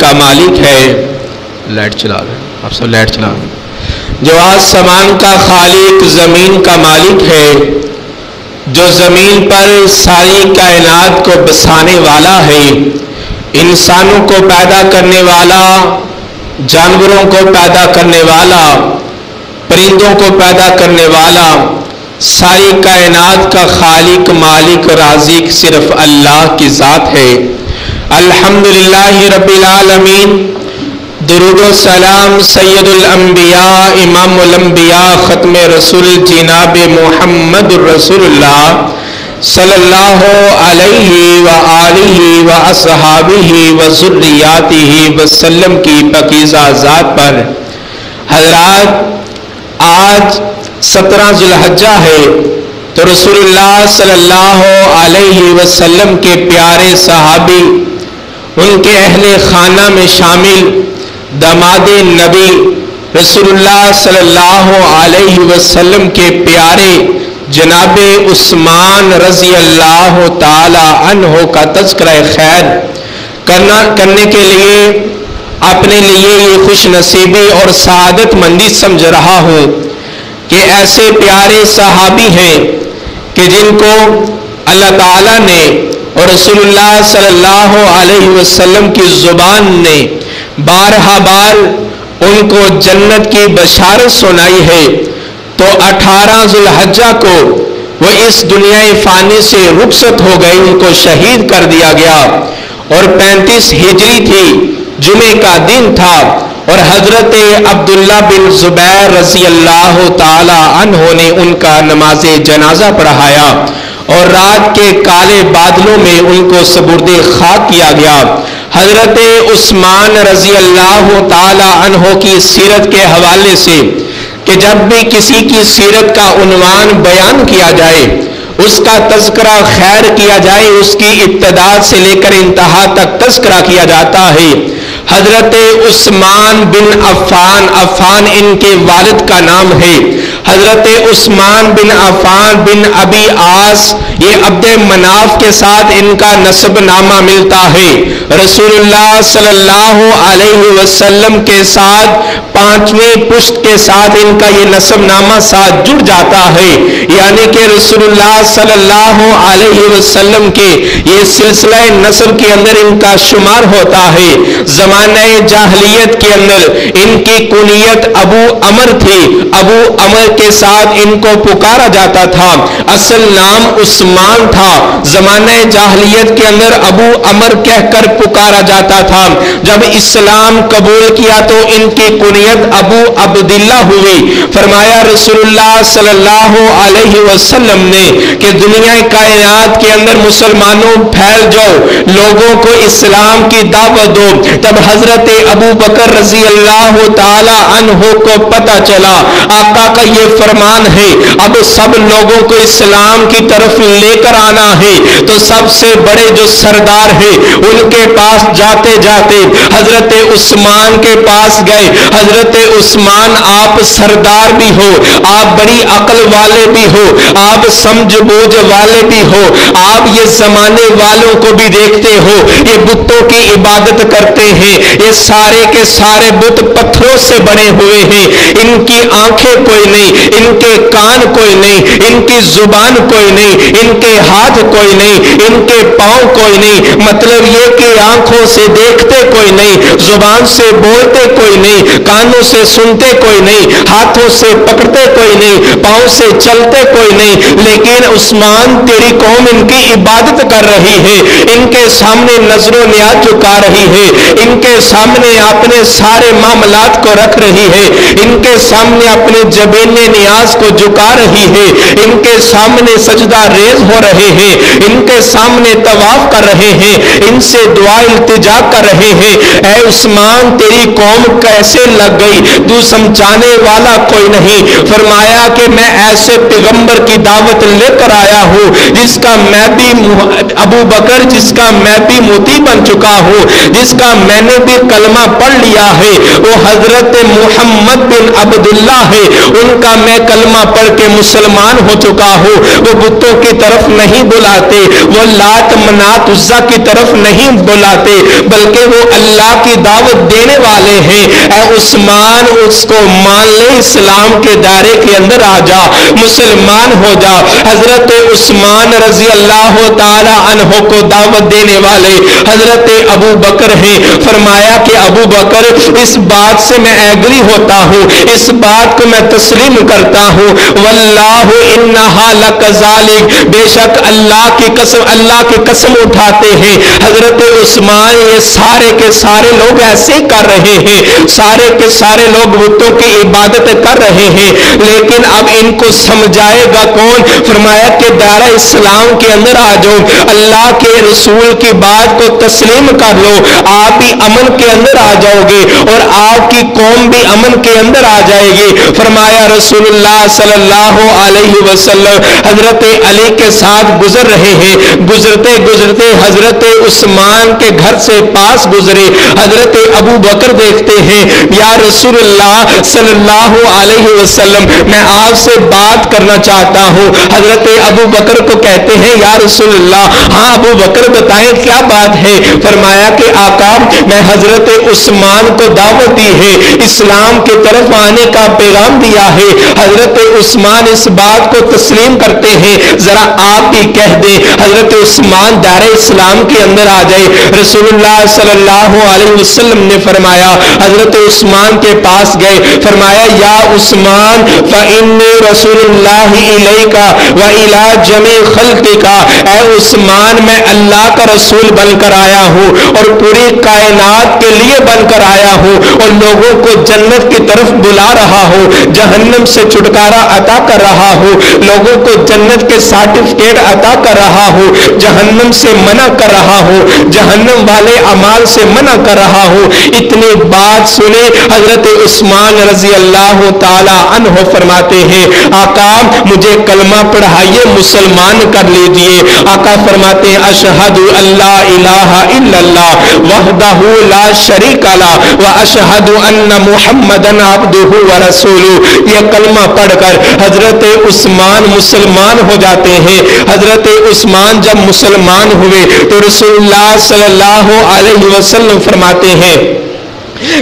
کا مالک ہے. لائٹ چلا رہے ہیں آپ سب, لائٹ چلا رہے ہیں. جو آسمان کا خالق, زمین کا مالک ہے, جو زمین پر ساری کائنات کو بسانے والا ہے, انسانوں کو پیدا کرنے والا, جانوروں کو پیدا کرنے والا, پرندوں کو پیدا کرنے والا, ساری کائنات کا خالق, مالک, رازق صرف اللہ کی ذات ہے. الحمدللہ رب العالمین. درود و سلام سید الانبیاء, امام الانبیاء, ختم رسول جناب محمد رسول اللہ صلی اللہ علیہ وآلہ واصحابہ وذریاتہ وسلم کی پاکیزہ ذات پر. حضرات, آج 17 ذی الحجہ ہے تو رسول اللہ صلی اللہ علیہ وسلم کے پیارے صحابی, ان کے اہل خانہ میں شامل داماد نبی رسول اللہ صلی اللہ علیہ وسلم کے پیارے جناب عثمان رضی اللہ تعالی عنہ کا تذکرہ خیر کرنے کے لیے اپنے لیے یہ خوش نصیبی اور سعادت مندی سمجھ رہا ہوں کہ ایسے پیارے صحابی ہیں کہ جن کو اللہ تعالیٰ نے اور رسول اللہ صلی اللہ علیہ وسلم کی زبان نے بارہا بار ان کو جنت کی بشارت سنائی ہے. تو 18 ذی الحجہ کو وہ اس دنیا فانی سے رخصت ہو گئے, ان کو شہید کر دیا گیا, اور 35 ہجری تھی, جمعے کا دن تھا, اور حضرت عبداللہ بن زبیر رضی اللہ تعالی عنہ نے ان کا نماز جنازہ پڑھایا, اور رات کے کالے بادلوں میں ان کو سپرد خاک کیا گیا. حضرت عثمان رضی اللہ تعالی عنہ کی سیرت کے حوالے سے کہ جب بھی کسی کی سیرت کا عنوان بیان کیا جائے, اس کا تذکرہ خیر کیا جائے, اس کی ابتدا سے لے کر انتہا تک تذکرہ کیا جاتا ہے. حضرت عثمان بن عفان, عفان ان کے والد کا نام ہے. حضرت عثمان بن عفان بن ابی عاص, یہ عبد مناف کے ساتھ ان کا نسب نامہ ملتا ہے. رسول اللہ صلی اللہ علیہ وسلم کے ساتھ 5ویں پشت کے ساتھ ان کا یہ نسب نامہ ساتھ جڑ جاتا ہے, یعنی کہ رسول اللہ صلی اللہ علیہ وسلم کے یہ سلسلہ نسب کے اندر ان کا شمار ہوتا ہے. زمانہ جاہلیت کے اندر ان کی کنیت ابو عمر تھی, ابو عمر کے ساتھ ان کو پکارا جاتا تھا, اصل نام عثمان تھا. زمانہ جاہلیت کے اندر ابو عمر کہہ کر پکارا جاتا تھا. جب اسلام قبول کیا تو ان کی کنیت ابو عبداللہ ہوئی. فرمایا رسول اللہ صلی اللہ علیہ وسلم نے کہ دنیا کائنات کے اندر مسلمانوں پھیل جاؤ, لوگوں کو اسلام کی دعوت دو. تب حضرت ابو بکر رضی اللہ تعالی عنہ کو پتہ چلا آقا کا یہ فرمان ہے, اب سب لوگوں کو اسلام کی طرف لے کر آنا ہے. تو سب سے بڑے جو سردار ہیں ان کے پاس جاتے جاتے حضرت عثمان کے پاس گئے. حضرت عثمان, آپ سردار بھی ہو, آپ بڑی عقل والے بھی ہو, آپ سمجھ بوجھ والے بھی ہو, آپ یہ زمانے والوں کو بھی دیکھتے ہو, یہ بتوں کی عبادت کرتے ہیں, یہ سارے کے سارے بت پتھروں سے بنے ہوئے ہیں, ان کی آنکھیں کوئی نہیں, ان کے کان کوئی نہیں, ان کی زبان کوئی نہیں, ان کے ہاتھ کوئی نہیں, ان کے پاؤں کوئی نہیں. مطلب یہ کہ آنکھوں سے دیکھتے کوئی نہیں, زبان سے بولتے کوئی نہیں, کانوں سے سنتے کوئی نہیں, ہاتھوں سے پکڑتے کوئی نہیں, پاؤں سے چلتے کوئی نہیں, لیکن عثمان تیری قوم ان کی عبادت کر رہی ہے, ان کے سامنے نظر و نیاز جھکا رہی ہے, ان کے سامنے اپنے سارے معاملات کو رکھ رہی ہے, ان کے سامنے اپنے جبین نیاز کو جھکا رہی ہے, ان کے سامنے سجدہ ریز ہو رہے ہیں, ان کے سامنے طواف کر رہے ہیں, ان سے دعا التجا کر رہے ہیں. اے عثمان تیری قوم کیسے لگ گئی, تو سمجھانے والا کوئی نہیں. فرمایا کہ میں ایسے پیغمبر کی دعوت لے کر آیا ہوں جس کا میں بھی ابو بکر, جس کا میں بھی موتی بن چکا ہوں, جس کا میں نے بھی کلمہ پڑھ لیا ہے, وہ حضرت محمد بن عبداللہ ہے. ان کا کا میں کلمہ پڑھ کے مسلمان ہو چکا ہوں، وہ بتوں کی طرف نہیں بلاتے، وہ لات منات عزا کی طرف نہیں بلاتے، بلکہ وہ اللہ کی دعوت دینے والے ہیں۔ اے عثمان اس کو مان لے، اسلام کے دائرے کے اندر آ جا، مسلمان ہو جا۔ حضرت عثمان رضی اللہ تعالی عنہ کو دعوت دینے والے حضرت ابو بکر ہیں۔ فرمایا کہ ابو بکر اس بات سے میں ایگری ہوتا ہوں، اس بات کو میں تسلیم کرتا ہوں، واللہ انہا لکذالک، بے شک اللہ کی قسم اٹھاتے ہیں حضرت عثمان یہ سارے کے سارے لوگ ایسے کر رہے ہیں، سارے کے سارے لوگ بتوں کی عبادت کر رہے ہیں، لیکن اب ان کو سمجھائے گا کون؟ فرمایا کہ دائرہ اسلام کے اندر آ جاؤ، اللہ کے رسول کی بات کو تسلیم کر لو، آپ بھی امن کے اندر آ جاؤ گے اور آپ کی قوم بھی امن کے اندر آ جائے گی۔ فرمایا رسول اللہ صلی اللہ علیہ وسلم حضرت علی کے ساتھ گزر رہے ہیں، گزرتے گزرتے حضرت عثمان کے گھر سے پاس گزرے، حضرت ابو بکر دیکھتے ہیں، یا رسول اللہ صلی اللہ علیہ وسلم میں آپ سے بات کرنا چاہتا ہوں۔ حضرت ابو بکر کو کہتے ہیں یا رسول اللہ، ہاں ابو بکر بتائیں کیا بات ہے؟ فرمایا کہ آقا میں حضرت عثمان کو دعوت دی ہے، اسلام کی طرف آنے کا پیغام دیا ہے، حضرت عثمان اس بات کو تسلیم کرتے ہیں، ذرا آپ بھی کہہ دیں حضرت عثمان دار اسلام کے اندر آ جائے۔ رسول اللہ صلی اللہ علیہ وسلم نے فرمایا، حضرت عثمان کے پاس گئے، فرمایا یا عثمان فإنی رسول اللہ الیک وإلی جمیع خلقک، اے عثمان میں اللہ کا رسول بن کر آیا ہوں اور پوری کائنات کے لیے بن کر آیا ہوں اور لوگوں کو جنت کی طرف بلا رہا ہوں، جہنم سے چھٹکارا عطا کر رہا ہوں، لوگوں کو جنت کے سرٹیفکیٹ عطا کر رہا ہوں، جہنم سے منع کر رہا ہوں، جہنم والے اعمال سے منع کر رہا ہوں۔ اتنی بات سنے حضرت عثمان رضی اللہ تعالی عنہ فرماتے ہیں آقا مجھے کلمہ پڑھائیے، مسلمان کر لیجئے۔ آقا فرماتے ہیں اشہد اللہ الہ الا اللہ وحدہ لا شریک لہ واشہد ان محمدا عبدہ ورسولہ، یہ کلمہ پڑھ کر حضرت عثمان مسلمان ہو جاتے ہیں۔ حضرت عثمان جب مسلمان ہوئے تو رسول اللہ صلی اللہ علیہ وسلم فرماتے ہیں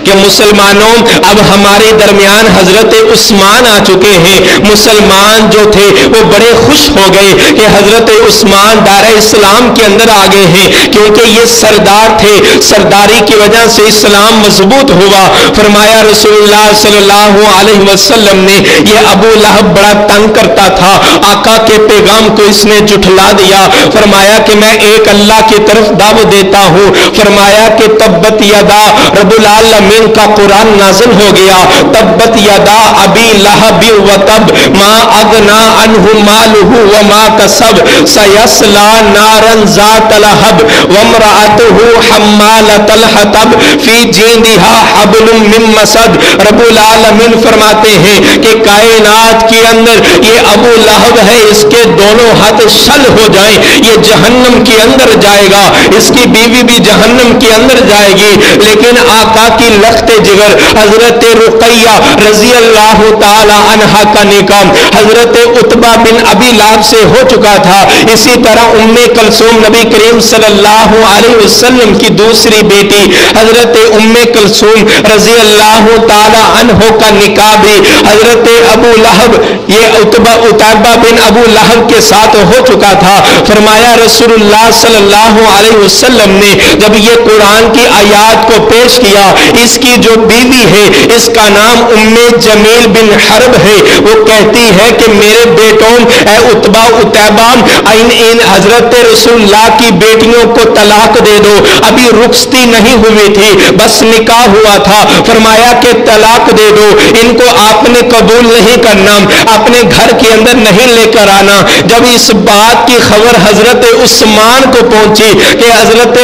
کہ مسلمانوں اب ہمارے درمیان حضرت عثمان آ چکے ہیں۔ مسلمان جو تھے وہ بڑے خوش ہو گئے کہ حضرت عثمان دائرہ اسلام کے اندر آ گئے ہیں، کیونکہ یہ سردار تھے، سرداری کی وجہ سے اسلام مضبوط ہوا۔ فرمایا رسول اللہ صلی اللہ علیہ وسلم نے یہ ابو لہب بڑا تنگ کرتا تھا، آقا کے پیغام کو اس نے جھٹلا دیا۔ فرمایا کہ میں ایک اللہ کی طرف دعوت دیتا ہوں۔ فرمایا کہ تبت یدا رب العالمین کا قرآن نازل ہو گیا، تبت یدا ابی لہب و تب ما اغنا عنہ مالہ وما کسب سیصلی نارا ذات لہب وامرأتہ حمالۃ الحطب فی جیدہا حبل من مسد۔ رب العالمین فرماتے ہیں کہ کائنات کے اندر یہ ابو لہب ہے، اس کے دونوں ہاتھ شل ہو جائیں یہ جہنم کے اندر جائے گا، اس کی بیوی بھی جہنم کے اندر جائے گی، لیکن آقا کی لخت جگر حضرت رقیہ رضی اللہ تعالی عنہا کا نکاح حضرت عتبہ بن ابی لہب سے ہو چکا تھا۔ اسی طرح ام کلثوم نبی کریم صلی اللہ علیہ وسلم کی دوسری بیٹی حضرت ام کلثوم رضی اللہ تعالی عنہ کا نکاح بھی حضرت ابو لہب یہ عتبہ بن ابو لہب کے ساتھ ہو چکا تھا۔ فرمایا رسول اللہ صلی اللہ علیہ وسلم نے جب یہ قرآن کی آیات کو پیش کیا، اس کی جو بیوی ہے اس کا نام ام جمیل بن حرب ہے، وہ کہتی ہے کہ میرے بیٹوں اے عتبہ عتیبہ ان حضرت رسول اللہ کی بیٹیوں کو طلاق دے دو، ابھی رخصتی نہیں ہوئی تھی بس نکاح ہوا تھا۔ فرمایا کہ طلاق دے دو، ان کو آپ نے قبول نہیں کرنا، اپنے گھر کے اندر نہیں لے کر آنا۔ جب اس بات کی خبر حضرت عثمان کو پہنچی کہ حضرت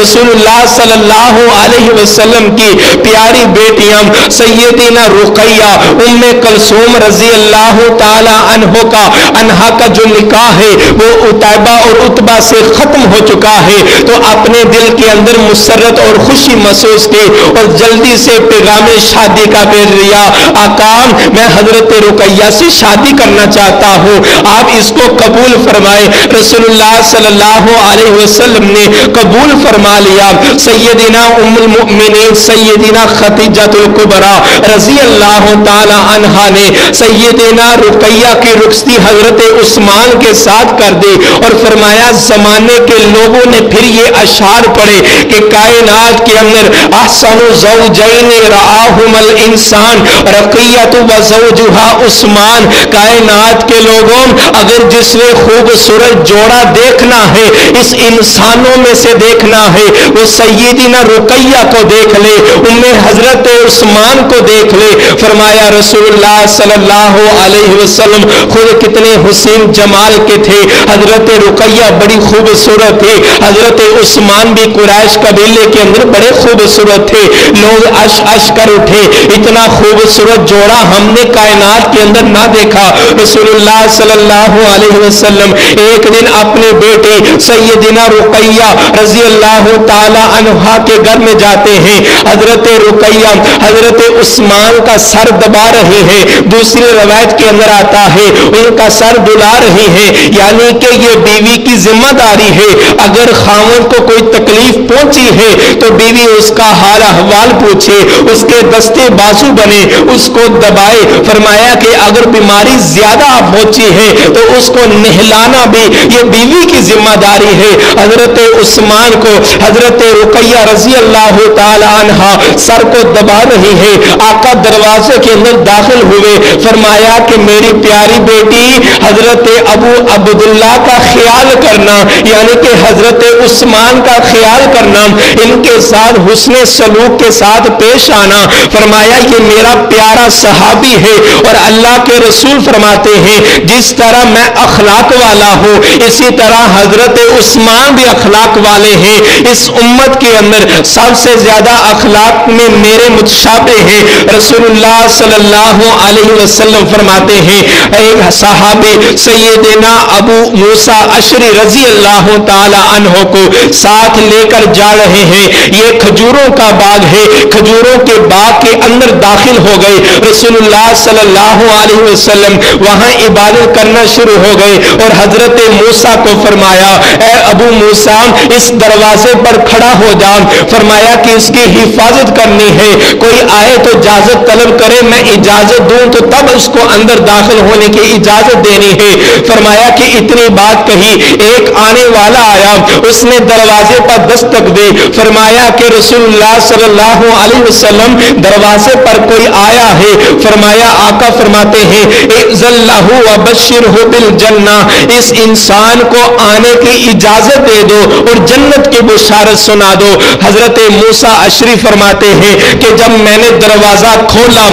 رسول اللہ صلی اللہ علیہ وسلم کی پیاری بیٹیاں سیدنا رقیہ ام کلثوم رضی اللہ تعالی عنہا کا جو نکاح ہے وہ عتیبہ اور عتبہ سے ختم ہو چکا ہے، تو اپنے دل کے اندر مسرت اور خوشی محسوس کی اور جلدی سے پیغام شادی کا بھیج دیا، آقا میں حضرت رقیہ سے شادی کرنا چاہتا ہوں، آپ اس کو قبول فرمائے۔ رسول اللہ صلی اللہ علیہ وسلم نے قبول فرما لیا۔ سیدنا ام المؤمنین سیدنا خدیجہ الکبریٰ رضی اللہ تعالی عنہا نے سیدنا رقیہ کی رخصتی حضرت عثمان کے ساتھ کر دی اور فرمایا زمانے کے لوگوں نے پھر یہ اشعار پڑھے کہ کائنات کے اندر احسن زوجین رآہم الانسان رقیہ و زوجہا عثمان، کائنات کے لوگوں اگر جس نے خوبصورت جوڑا دیکھنا ہے، اس انسانوں میں سے دیکھنا ہے، وہ سیدنا رقیہ کو دیکھ لے، انہیں حضرت عثمان کو دیکھ لے۔ فرمایا رسول اللہ صلی اللہ علیہ وسلم خود کتنے حسین جمال کے تھے، حضرت رقیہ بڑی خوبصورت تھی، حضرت عثمان بھی قریش قبیلے کے اندر بڑے خوبصورت تھے، لوگ اش اش کر اٹھے، اتنا خوبصورت جوڑا ہم نے کائنات کے اندر نہ دیکھا۔ رسول اللہ صلی اللہ علیہ وسلم ایک دن اپنے بیٹے سیدنا رقیہ رضی اللہ تعالی عنہا کے گھر میں جاتے ہیں، حضرت رقیہ حضرت عثمان کا سر دبا رہی ہے، دوسری روایت کے اندر آتا ہے ان کا سر دلا رہی ہے، یعنی کہ یہ بیوی کی ذمہ داری ہے، اگر خاوند کو کوئی تکلیف پہنچی ہے تو بیوی اس کا حال احوال پوچھے، اس کے دستے بازو بنے، اس کو دبائے۔ فرمایا کہ اگر بیماری زیادہ پہنچی ہے تو اس کو نہلانا بھی یہ بیوی کی ذمہ داری ہے۔ حضرت عثمان کو حضرت رقیہ رضی اللہ تعالی عنہا سر کو دبا رہی ہے، آقا دروازے کے اندر داخل ہوئے، فرمایا کہ میری پیاری بیٹی حضرت ابو عبداللہ کا خیال کرنا، یعنی کہ حضرت عثمان کا خیال کرنا، ان کے ساتھ حسن سلوک کے ساتھ پیش آنا۔ فرمایا یہ میرا پیارا صحابی ہے اور اللہ کے رسول فرماتے ہیں جس طرح میں اخلاق والا ہوں اسی طرح حضرت عثمان بھی اخلاق والے ہیں، اس امت کے اندر سب سے زیادہ اخلاق میں میرے متشابہ ہیں۔ رسول اللہ صلی اللہ علیہ وسلم فرماتے ہیں ایک صحابی سیدنا ابو موسیٰ اشعری رضی اللہ تعالی عنہ کو ساتھ لے کر جا رہے ہیں، یہ کھجوروں کا باغ ہے، کھجوروں کے باغ کے اندر داخل ہو گئے، رسول اللہ صلی اللہ علیہ وسلم وہاں عبادت کرنا شروع ہو گئے اور حضرت موسیٰ کو فرمایا اے ابو موسیٰ اس دروازے پر کھڑا ہو جا، فرمایا کہ اس کی حفاظت کرنی ہے، کوئی آئے تو اجازت طلب کرے، میں اجازت دوں تو تب اس کو اندر داخل ہونے کی اجازت دینی ہے۔ فرمایا کہ اتنی بات کہی، ایک آنے والا آیا، اس نے دروازے پر دستک دی، فرمایا کہ رسول اللہ صلی اللہ علیہ وسلم دروازے پر کوئی آیا ہے، فرمایا آقا فرماتے ہیں اذن لہ وبشرہ بالجنہ، اس انسان کو آنے کی اجازت دے دو اور جنت کی بشارت سنا دو۔ حضرت موسیٰ اشعری فرماتے ہیں کہ جب میں نے دروازہ کھولا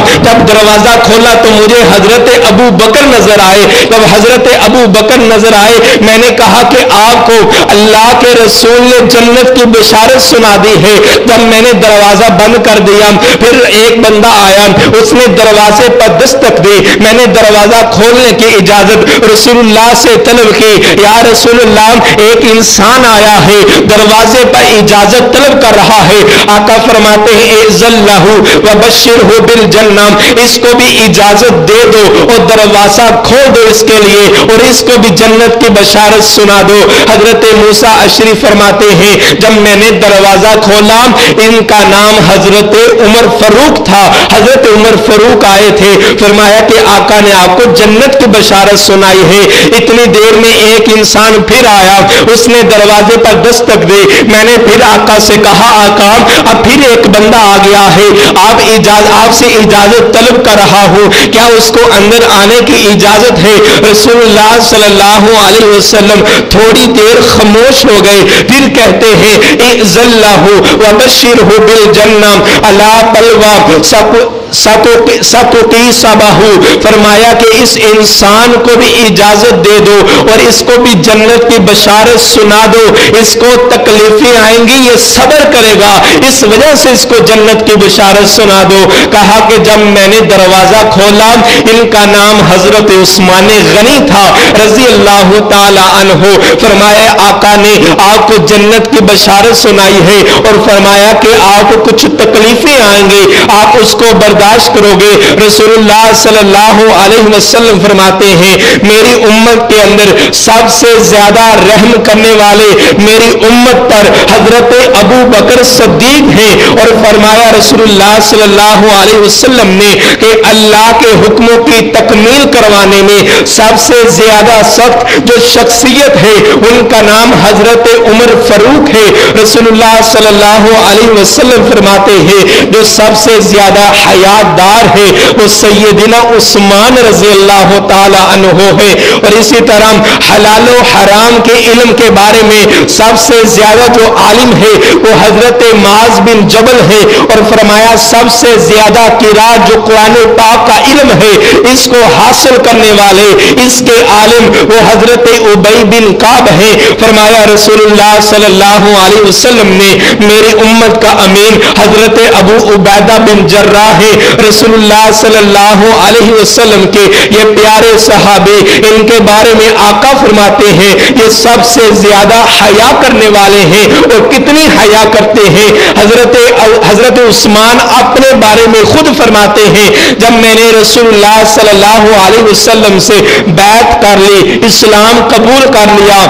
تو مجھے حضرت ابو بکر نظر آئے، جب حضرت ابو بکر نظر آئے میں نے کہا کہ آپ کو اللہ کے رسول نے جنت کی بشارت سنا دی ہے، جب میں نے دروازہ بند کر دیا پھر ایک بندہ آیا، اس نے دروازے پر دستک دی، میں نے دروازہ کھولنے کی اجازت رسول اللہ سے طلب کی، یا رسول اللہ ایک انسان آیا ہے دروازے پر اجازت طلب کر رہا ہے، آقا فرماتے ہیں اذن لہ وبشرہ بالجنہ، اس کو بھی اجازت دے دو اور دروازہ کھول دو اس کے لیے اور اس کو بھی جنت کی بشارت سنا دو۔ حضرت موسیٰ اشعری فرماتے ہیں جب میں نے دروازہ کھولا ان کا نام حضرت عمر فاروق تھا، حضرت عمر فاروق آئے تھے، فرمایا کہ آقا نے آپ کو جنت کی بشارت سنائی ہے۔ اتنی دیر میں ایک انسان پھر آیا، اس نے دروازے پر دستک دی، میں نے پھر آقا سے کہا آقا اب پھر ایک بندہ آ گیا ہے، آپ سے اجازت طلب کر رہا ہوں، کیا اس کو اندر آنے کی اجازت ہے؟ رسول اللہ صلی اللہ علیہ وسلم تھوڑی دیر خاموش ہو گئے، پھر کہتے ہیں اذن لہ وبشرہ بالجنہ الا بلوی ستقی صباہو، فرمایا کہ اس انسان کو بھی اجازت دے دو اور اس کو بھی جنت کی بشارت سنا دو، اس کو تکلیفیں آئیں گی یہ صبر کرے گا، اس وجہ طرح سے اس کو جنت کی بشارت سنا دو. کہا کہ جب میں نے دروازہ کھولا, ان کا نام حضرت عثمان غنی تھا رضی اللہ تعالی عنہ. فرمایا آقا نے آپ کو جنت کی بشارت سنائی ہے اور فرمایا کہ آپ کو کچھ تکلیفیں آئیں گے, آپ اس کو برداشت کرو گے. رسول اللہ صلی اللہ علیہ وسلم فرماتے ہیں میری امت کے اندر سب سے زیادہ رحم کرنے والے میری امت پر حضرت ابو بکر صدیق ہیں. اور فرمایا رسول اللہ صلی اللہ علیہ وسلم نے کہ اللہ کے حکموں کی تکمیل کروانے میں سب سے زیادہ سخت جو شخصیت ہے ان کا نام حضرت عمر فاروق ہے. رسول اللہ صلی اللہ علیہ وسلم فرماتے ہیں جو سب سے زیادہ حیادار ہے وہ سیدنا عثمان رضی اللہ تعالی عنہ ہے. اور اسی طرح حلال و حرام کے علم کے بارے میں سب سے زیادہ جو عالم ہے وہ حضرت معاذ بن جبل ہے. اور فرمایا سب سے زیادہ قرات جو قرآن پاک کا علم ہے اس کو حاصل کرنے والے اس کے عالم وہ حضرت ابی بن کعب ہے. فرمایا رسول اللہ صلی اللہ علیہ وسلم نے میری امت کا امین حضرت ابو عبیدہ بن جراح ہے. رسول اللہ صلی اللہ علیہ وسلم کے یہ پیارے صحابے ان کے بارے میں آقا فرماتے ہیں یہ سب سے زیادہ حیا کرنے والے ہیں. اور کتنی حیا کرتے ہیں حضرت عثمان اپنے بارے میں خود فرماتے ہیں جب میں نے رسول اللہ صلی اللہ علیہ وسلم سے بیعت کر لی, اسلام قبول کر لیا,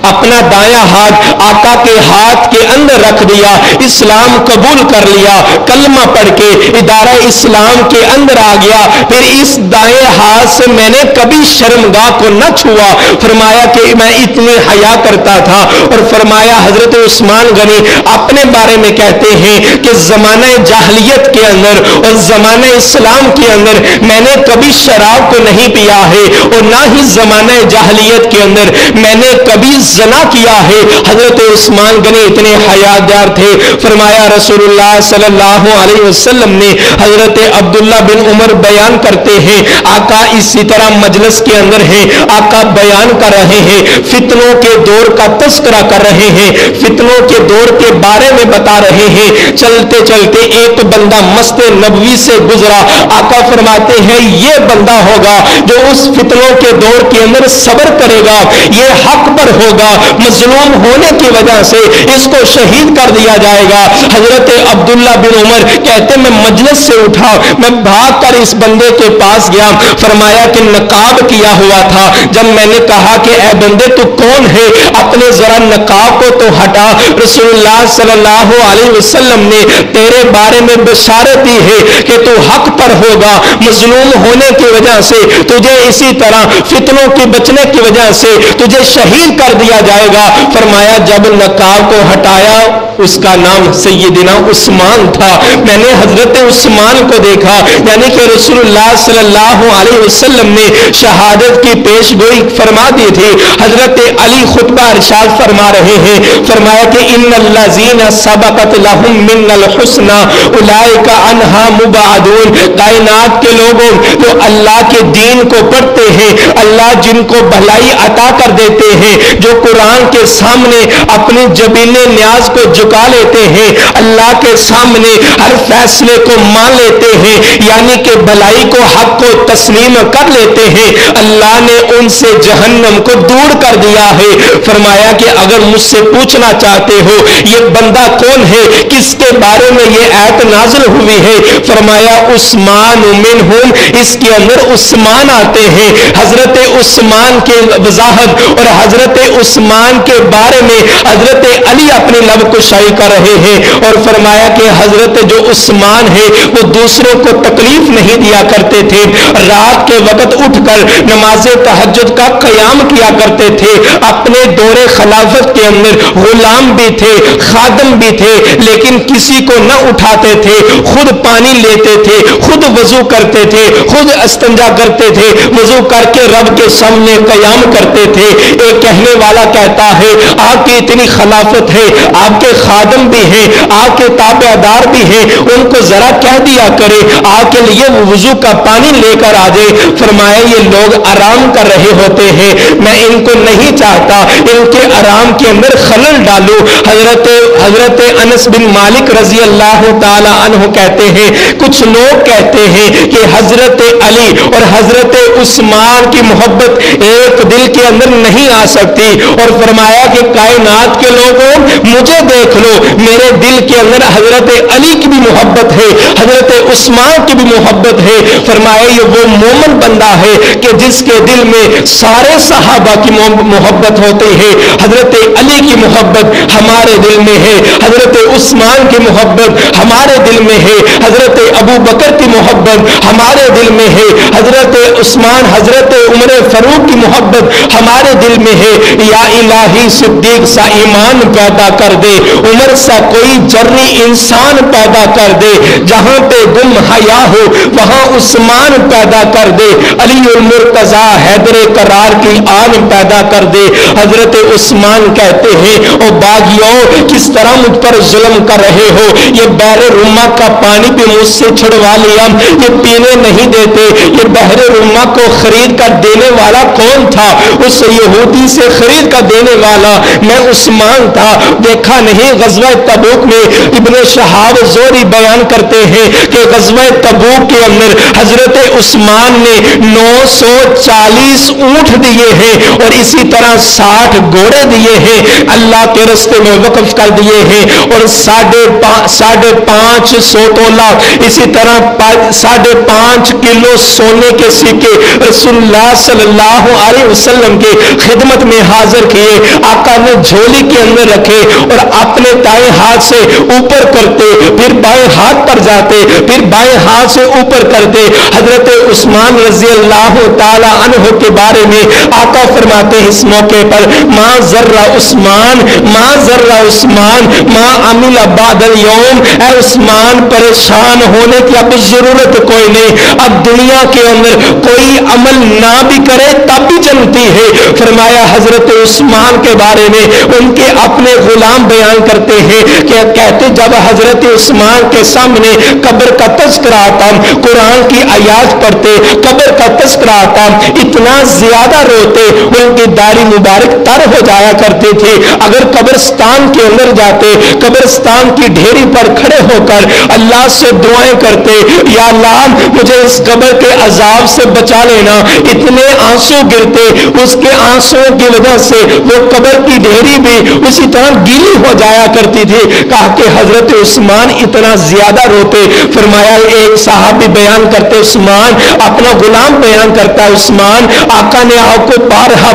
اپنا دایاں ہاتھ آقا کے ہاتھ کے اندر رکھ دیا, اسلام قبول کر لیا, کلمہ پڑھ کے ادارہ اسلام کے اندر آ گیا, پھر اس دائیں ہاتھ سے میں نے کبھی شرمگاہ کو نہ چھوا. فرمایا کہ میں اتنی حیا کرتا تھا. اور فرمایا حضرت عثمان غنی اپنے بارے میں کہتے ہیں کہ زمانہ جاہلیت کے اندر اور زمانہ اسلام کے اندر میں نے کبھی شراب کو نہیں پیا ہے اور نہ ہی زمانہ جاہلیت کے اندر میں نے کبھی زنا کیا ہے. حضرت عثمان غنی اتنے حیادار تھے. فرمایا رسول اللہ صلی اللہ علیہ وسلم نے حضرت عبداللہ بن عمر بیان کرتے ہیں آقا اسی طرح مجلس کے اندر ہیں, آقا بیان کر رہے ہیں, فتنوں کے دور کا تذکرہ کر رہے ہیں, فتنوں کے دور کے بارے میں بتا رہے ہیں. چلتے چلتے ایک بندہ مسجد نبوی سے گزرا. آقا فرماتے ہیں یہ بندہ ہوگا جو اس فتنوں کے دور کے اندر صبر کرے گا, یہ حق پر ہوگا, مظلوم ہونے کی وجہ سے اس کو شہید کر دیا جائے گا. حضرت عبداللہ بن عمر کہتے میں مجلس سے اٹھا, میں بھاگ کر اس بندے کے پاس گیا. فرمایا کہ نقاب کیا ہوا تھا. جب میں نے کہا کہ اے بندے تو کون ہے, اپنے ذرا نقاب کو تو ہٹا. رسول اللہ صلی اللہ علیہ وسلم نے تیرے بارے میں بشارت دی ہے کہ تو حق پر ہوگا, مظلوم ہونے کی وجہ سے تجھے اسی طرح فتنوں کی بچنے کی وجہ سے تجھے شہید کر دیا جائے گا. فرمایا جب نقاب کو ہٹایا اس کا نام سیدنا عثمان تھا. میں نے حضرت عثمان کو دیکھا, یعنی کہ رسول اللہ صلی اللہ علیہ وسلم نے شہادت کی پیش گوئی فرما دی تھی. حضرت علی خطبہ ارشاد فرما رہے ہیں, فرمایا کہ ان الذین سبقت لهم من الحسنى اولئک عنہا مبعدون. کائنات کے لوگوں جو اللہ کے دین کو پڑھتے ہیں, اللہ جن کو بھلائی عطا کر دیتے ہیں, جو قرآن کے سامنے اپنی جبین نیاز کو جھکا لیتے ہیں, اللہ کے سامنے ہر فیصلے کو مان لیتے ہیں, یعنی کہ بھلائی کو حق کو تسلیم کر لیتے ہیں, اللہ نے ان سے جہنم کو دور کر دیا ہے. فرمایا کہ اگر مجھ سے پوچھنا چاہتے ہو یہ بندہ کون ہے, کس کے بارے میں یہ آیت نازل ہوئی ہے, فرمایا عثمان منہم, اس کے اندر عثمان آتے ہیں. حضرت عثمان کے وضاحت اور حضرت عثمان کے بارے میں حضرت علی اپنی لب کشائی کر رہے ہیں. اور فرمایا کہ حضرت جو عثمان ہے وہ دوسروں کو تکلیف نہیں دیا کرتے تھے, رات کے وقت اٹھ کر نماز تہجد کا قیام کیا کرتے تھے. اپنے دور خلافت کے اندر غلام بھی تھے, خادم بھی تھے, لیکن کسی کو نہ اٹھاتے تھے, خود پانی لیتے تھے, خود وضو کرتے تھے, خود استنجا کرتے تھے, وضو کر کے رب کے سامنے قیام کرتے تھے. ایک کہنے والا کہتا ہے آپ کی اتنی خلافت ہے, آپ کے خادم بھی ہیں، آپ کے تابعدار بھی ہیں، ان کو ذرا کہہ دیا کرے آپ کے لیے وہ وضو کا پانی لے کر آ جائے۔ فرمایا یہ لوگ آرام کر رہے ہوتے ہیں، میں ان کو نہیں چاہتا ان کے آرام کے اندر خلل ڈالوں۔ حضرت انس بن مالک رضی اللہ تعالی عنہ کہتے ہیں کچھ لوگ کہتے ہیں کہ حضرت علی اور حضرت عثمان کی محبت ایک دل کے اندر نہیں آ سکتی، اور فرمایا کہ کائنات کے لوگوں مجھے دیکھ لو، میرے دل کے اندر حضرت علی کی بھی محبت ہے، حضرت عثمان کی بھی محبت ہے۔ فرمایا یہ وہ مومن بندہ ہے کہ جس کے دل میں سارے صحابہ کی محبت ہوتی ہے، حضرت علی کی محبت ہمارے دل میں ہے، حضرت عثمان کی محبت ہمارے دل میں ہے، حضرت ابو بکر کی محبت ہمارے دل میں ہے، حضرت عثمان حضرت عمر فاروق کی محبت ہمارے دل میں ہے۔ یا الہی صدیق سا ایمان پیدا کر دے، عمر سا کوئی جرنی انسان پیدا کر دے، جہاں پہ گم حیا ہو وہاں عثمان پیدا کر دے، علی المرتضی حیدر قرار کی آن پیدا کر دے۔ حضرت عثمان کہتے ہیں او باغیوں کس طرح مجھ پر ظلم کر رہے ہو، یہ بحر رما کا پانی بھی مجھ سے چھڑوا لیا، یہ پینے نہیں دیتے۔ یہ بحر رما کو خرید کر دینے والا کون تھا؟ اس یہودی سے خرید کر دینے والا میں عثمان تھا۔ دیکھا نہیں غزوہ تبوک میں ابن شہاب زوری بیان کرتے ہیں کہ غزوہ تبوک کے اندر حضرت عثمان نے 940 اونٹ دیے ہیں اور اسی طرح 60 گھوڑے دیے ہیں، اللہ کے راستے میں وقف کر دیے ہیں، اور 550 تولہ اسی طرح 5.5 کلو سونے کے سکے رسول اللہ صلی اللہ علیہ وسلم کی خدمت میں حاضر کیے۔ آقا نے جھولی کے اندر رکھے اور اپنے دائیں ہاتھ سے اوپر کرتے، پھر بائیں ہاتھ پر جاتے، پھر بائیں ہاتھ سے اوپر کرتے۔ حضرت عثمان رضی اللہ تعالی عنہ کے بارے میں آقا فرماتے ہیں اس موقع پر ما ذرہ عثمان ما ذرہ عثمان ما عمل بعد اليوم، اے عثمان پریشان ہونے کی اب ضرورت کوئی نہیں، اب دنیا کے اندر کوئی عمل نہ بھی کرے تب بھی جنتی ہے۔ فرمایا حضرت عثمان کے بارے میں ان کے اپنے غلام بیان کرتے ہیں کہ کہتے جب حضرت عثمان کے سامنے قبر کا تذکرہ آتا، قرآن کی آیات پڑھتے، قبر کا تذکرہ آتا، اتنا زیادہ روتے، ان کی داڑھی مبارک تر ہو جایا کرتی تھی۔ اگر قبرستان کے اندر جاتے، قبرستان کی ڈھیری پر کھڑے ہو کر اللہ سے دعائیں کرتے، یا اللہ مجھے اس قبر کے عذاب سے بچا لینا، اتنے آنسو گرتے، اس کے آنسو کی وجہ سے وہ قبر کی ڈھیری بھی اسی طرح گیلی ہو جایا کرتی تھی۔ کہا کہ حضرت عثمان اتنا زیادہ روتے۔ فرمایا ایک صحابی بیان کرتے، عثمان اپنا غلام بیان کرتا ہے، عثمان آقا نے آپ کو بارہا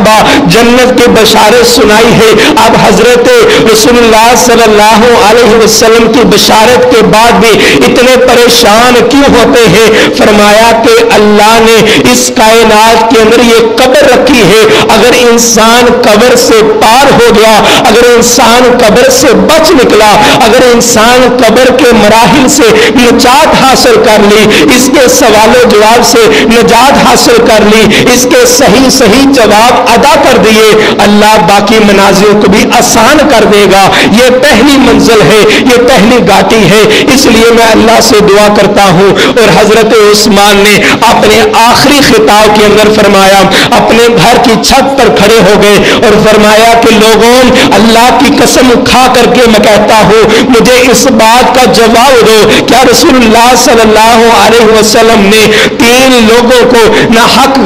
جنت کے بشارت سنائی ہے، اب حضرت رسول اللہ صلی اللہ علیہ وسلم کی بشارت کے بعد بھی اتنے پریشان کیوں ہوتے ہیں؟ فرمایا کہ اللہ نے اس کائنات کے اندر یہ قبر رکھی ہے، اگر انسان قبر سے پار ہو گیا، اگر انسان قبر سے بچ نکلا، اگر انسان قبر کے مراحل سے نجات حاصل کر لی، اس کے سوال و جواب سے نجات حاصل کر لی، اس کے صحیح جواب ادا کر دیے، اللہ باقی منازل کو بھی آسان کر دے گا۔ یہ پہلی منزل ہے، یہ پہلی گاٹی ہے، اس لیے میں اللہ سے دعا کرتا ہوں۔ اور حضرت عثمان نے اپنے آخری خطاب کے اندر فرمایا، اپنے گھر کی چھت پر کھڑے ہو گئے اور فرمایا کہ لوگوں اللہ کی قسم کھا کر کے میں کہتا ہوں مجھے اس بات کا جواب دو، کیا رسول اللہ صلی اللہ علیہ وسلم نے 3 لوگوں کو ناحق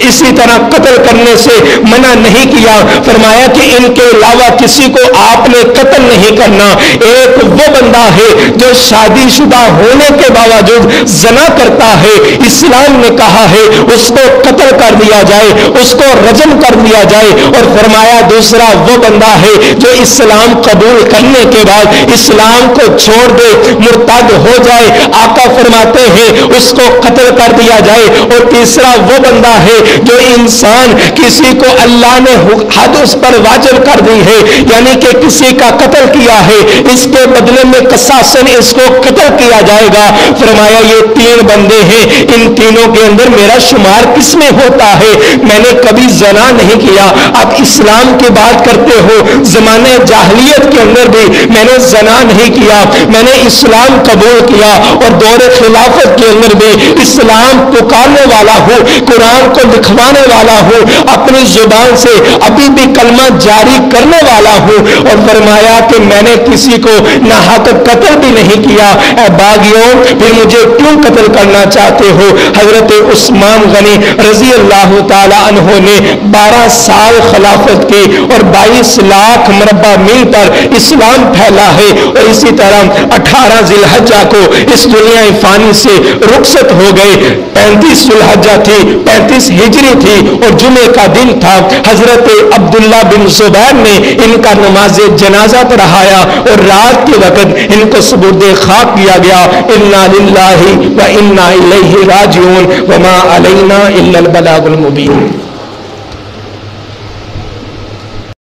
اسی طرح قتل کرنے سے منع نہیں کیا؟ فرمایا کہ ان کے علاوہ کسی کو آپ نے قتل نہیں کرنا۔ ایک وہ بندہ ہے جو شادی شدہ ہونے کے باوجود زنا کرتا ہے، اسلام نے کہا ہے اس کو قتل کر دیا جائے، اس کو رجم کر دیا جائے۔ اور فرمایا دوسرا وہ بندہ ہے جو اسلام قبول کرنے کے بعد اسلام کو چھوڑ دے، مرتد ہو جائے، آقا فرماتے ہیں اس کو قتل کر دیا جائے۔ اور تیسرا وہ بندہ ہے جو انسان کسی کو اللہ نے حد اس پر واجب کر دی ہے، یعنی کہ کسی کا قتل کیا ہے، اس کے بدلے میں قصاصاً اس کو قتل کیا جائے گا۔ فرمایا یہ 3 بندے ہیں، ان تینوں کے اندر میرا شمار کس میں ہوتا ہے؟ میں نے کبھی زنا نہیں کیا۔ اب اسلام کی بات کرتے ہو، زمانے جاہلیت کے اندر بھی میں نے زنا نہیں کیا، میں نے اسلام قبول کیا، اور دور خلافت کے اندر بھی اسلام پکارنے والا ہوں، قرآن کو لکھوانے والا ہوں، اپنی زبان سے ابھی بھی کلمہ جاری کرنے والا ہوں، اور فرمایا کہ میں نے کسی کو ناحق قتل بھی نہیں کیا۔ اے باغیوں، پھر مجھے کیوں قتل کرنا چاہتے ہو؟ حضرت عثمان غنی رضی اللہ تعالی عنہ نے 12 سال خلافت کی اور 22 لاکھ مربع میل پر اسلام پھیلا ہے، اور اسی طرح 18 ذی الحجہ کو اس دنیا فانی سے رخصت ہو گئے۔ 35 ذی الحجہ تھی، 35 ہجری تھی، اور جمعے کا دن تھا۔ حضرت عبداللہ بن زبیر نے ان کا نماز جنازہ پڑھایا، اور رات کے وقت ان کو سپرد خاک کیا گیا۔ انا للہ و انا الیہ راجعون وما علینا الا البلاغ المبین۔